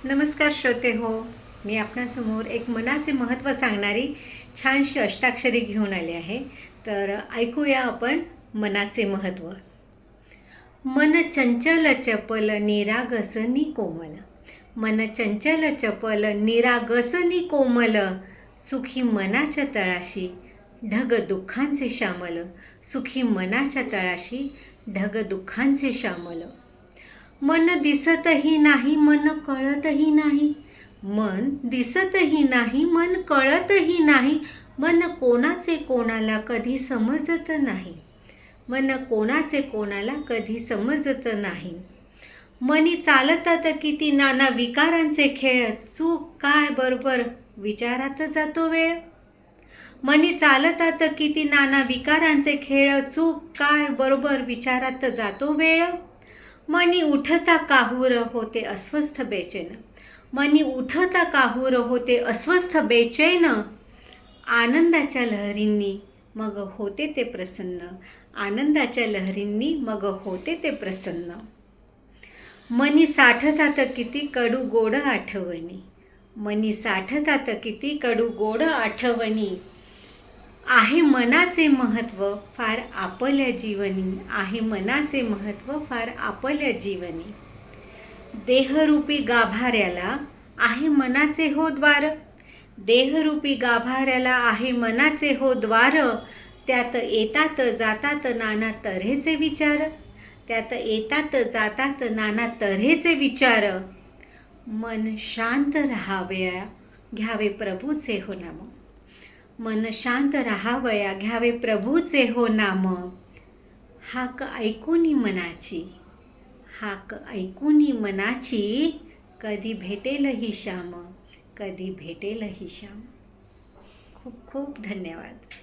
नमस्कार श्रोते हो. मी आपणासमोर एक मनाचे महत्त्व सांगणारी छानशी अष्टाक्षरी घेऊन आले आहे. तर ऐकूया आपण मनाचे महत्त्व. मन चंचल चपल निरागसनी कोमल. मन चंचल चपल निरागसनी कोमल. सुखी मनाच्या तळाशी ढग दुःखांचे श्यामल. सुखी मनाच्या तळाशी ढग दुःखांचे श्यामल. मन दिसतही नाही, मन कळतही नाही. मन दिसतही नाही, मन कळतही नाही. मन कोणाचे कोणाला कधी समजत नाही. मन कोणाचे कोणाला कधी समजत नाही. मनी चालतात किती नाना विकारांचे खेळ. चूक काय बरोबर विचारात जातो वेळ. मनी चालतात किती नाना विकारांचे खेळ. चूक काय बरोबर विचारात जातो वेळ. मनी उठता काहूर होते अस्वस्थ बेचैन. मनी उठता काहूर होते अस्वस्थ बेचैन. आनंदाच्या लहरींनी मग होते ते प्रसन्न. आनंदाच्या लहरींनी मग होते ते प्रसन्न. मनी साठतात किती कडू गोड आठवणी. मनी साठतात किती कडू गोड आठवणी. आहे मनाचे महत्त्व फार आपल्या जीवनी. आहे मनाचे महत्त्व फार आपल्या जीवनी. देहरूपी गाभाऱ्याला आहे मनाचे हो द्वार. देहरूपी गाभाऱ्याला आहे मनाचे हो द्वार. त्यात येतात जातात नाना तऱ्हेचे विचार. त्यात येतात जातात नाना तऱ्हेचे विचार. मन शांत राहावया घ्यावे प्रभूचे हो नाम. मन शांत राहावया घ्यावे प्रभूचे हो नाम. हाक ऐकूनी मनाची. हाक ऐकूनी मनाची. कधी भेटेल ही श्याम. कधी भेटेल ही श्याम. खूप खूप धन्यवाद.